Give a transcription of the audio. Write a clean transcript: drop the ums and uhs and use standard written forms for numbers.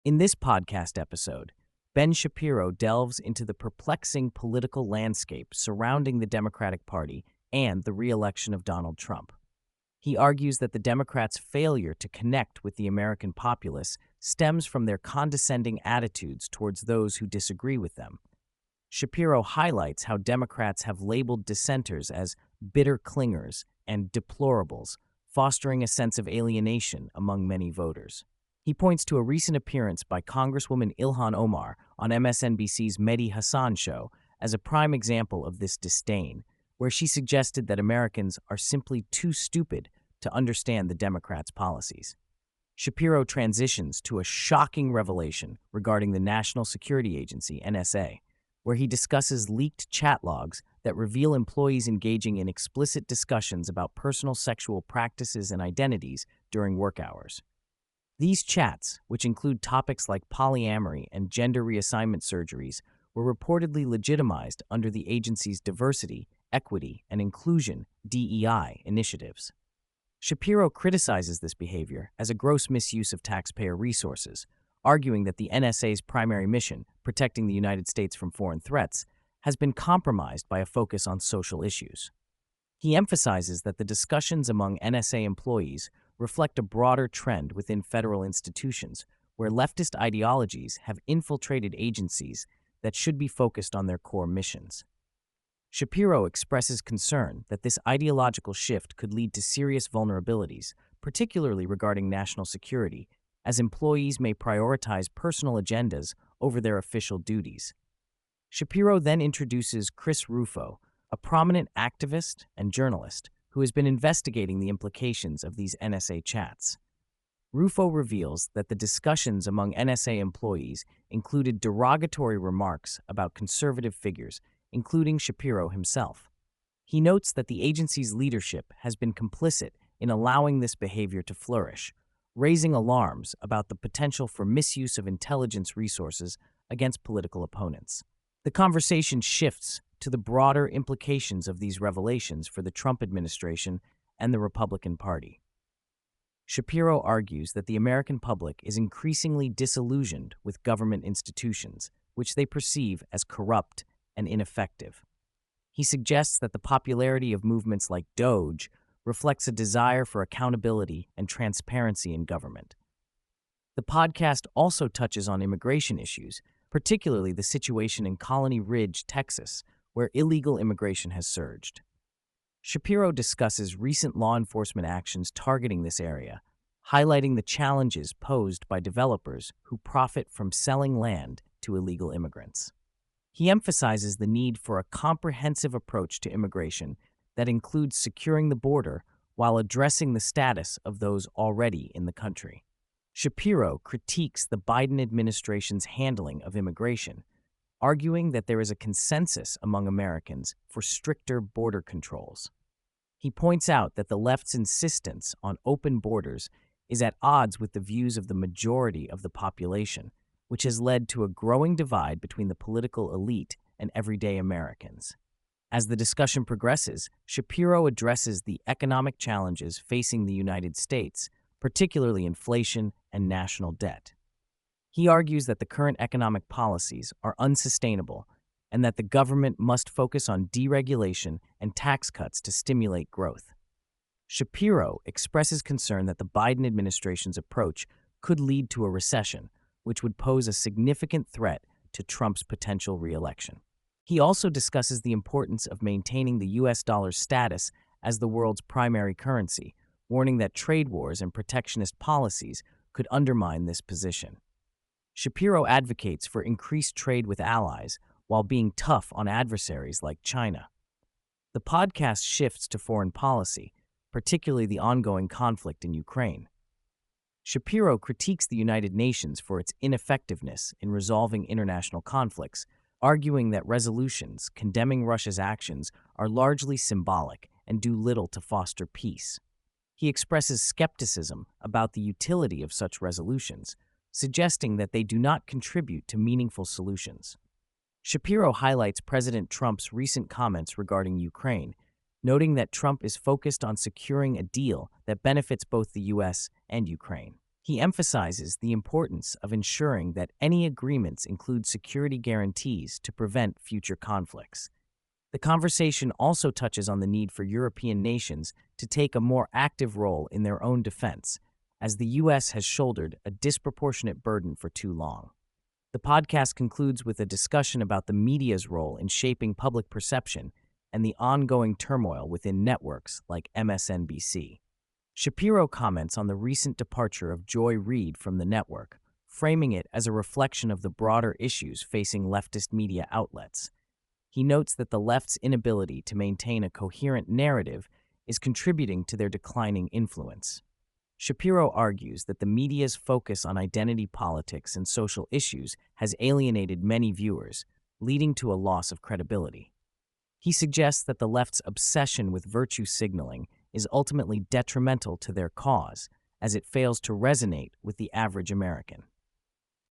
In this podcast episode, Ben Shapiro delves into the perplexing political landscape surrounding the Democratic Party and the re-election of Donald Trump. He argues that the Democrats' failure to connect with the American populace stems from their condescending attitudes towards those who disagree with them. Shapiro highlights how Democrats have labeled dissenters as bitter clingers and deplorables, fostering a sense of alienation among many voters. He points to a recent appearance by Congresswoman Ilhan Omar on MSNBC's Mehdi Hasan show as a prime example of this disdain, where she suggested that Americans are simply too stupid to understand the Democrats' policies. Shapiro transitions to a shocking revelation regarding the National Security Agency, NSA, where he discusses leaked chat logs that reveal employees engaging in explicit discussions about personal sexual practices and identities during work hours. These chats, which include topics like polyamory and gender reassignment surgeries, were reportedly legitimized under the agency's diversity, equity, and inclusion (DEI) initiatives. Shapiro criticizes this behavior as a gross misuse of taxpayer resources, arguing that the NSA's primary mission, protecting the United States from foreign threats, has been compromised by a focus on social issues. He emphasizes that the discussions among NSA employees reflect a broader trend within federal institutions where leftist ideologies have infiltrated agencies that should be focused on their core missions. Shapiro expresses concern that this ideological shift could lead to serious vulnerabilities, particularly regarding national security, as employees may prioritize personal agendas over their official duties. Shapiro then introduces Chris Rufo, a prominent activist and journalist who has been investigating the implications of these NSA chats. Rufo reveals that the discussions among NSA employees included derogatory remarks about conservative figures, including Shapiro himself. He notes that the agency's leadership has been complicit in allowing this behavior to flourish, raising alarms about the potential for misuse of intelligence resources against political opponents. The conversation shifts to the broader implications of these revelations for the Trump administration and the Republican Party. Shapiro argues that the American public is increasingly disillusioned with government institutions, which they perceive as corrupt and ineffective. He suggests that the popularity of movements like Doge reflects a desire for accountability and transparency in government. The podcast also touches on immigration issues, particularly the situation in Colony Ridge, Texas, where illegal immigration has surged. Shapiro discusses recent law enforcement actions targeting this area, highlighting the challenges posed by developers who profit from selling land to illegal immigrants. He emphasizes the need for a comprehensive approach to immigration that includes securing the border while addressing the status of those already in the country. Shapiro critiques the Biden administration's handling of immigration, arguing that there is a consensus among Americans for stricter border controls. He points out that the left's insistence on open borders is at odds with the views of the majority of the population, which has led to a growing divide between the political elite and everyday Americans. As the discussion progresses, Shapiro addresses the economic challenges facing the United States, particularly inflation and national debt. He argues that the current economic policies are unsustainable and that the government must focus on deregulation and tax cuts to stimulate growth. Shapiro expresses concern that the Biden administration's approach could lead to a recession, which would pose a significant threat to Trump's potential re-election. He also discusses the importance of maintaining the U.S. dollar's status as the world's primary currency, warning that trade wars and protectionist policies could undermine this position. Shapiro advocates for increased trade with allies while being tough on adversaries like China. The podcast shifts to foreign policy, particularly the ongoing conflict in Ukraine. Shapiro critiques the United Nations for its ineffectiveness in resolving international conflicts, arguing that resolutions condemning Russia's actions are largely symbolic and do little to foster peace. He expresses skepticism about the utility of such resolutions, suggesting that they do not contribute to meaningful solutions. Shapiro highlights President Trump's recent comments regarding Ukraine, noting that Trump is focused on securing a deal that benefits both the U.S. and Ukraine. He emphasizes the importance of ensuring that any agreements include security guarantees to prevent future conflicts. The conversation also touches on the need for European nations to take a more active role in their own defense, as the U.S. has shouldered a disproportionate burden for too long. The podcast concludes with a discussion about the media's role in shaping public perception and the ongoing turmoil within networks like MSNBC. Shapiro comments on the recent departure of Joy Reid from the network, framing it as a reflection of the broader issues facing leftist media outlets. He notes that the left's inability to maintain a coherent narrative is contributing to their declining influence. Shapiro argues that the media's focus on identity politics and social issues has alienated many viewers, leading to a loss of credibility. He suggests that the left's obsession with virtue signaling is ultimately detrimental to their cause, as it fails to resonate with the average American.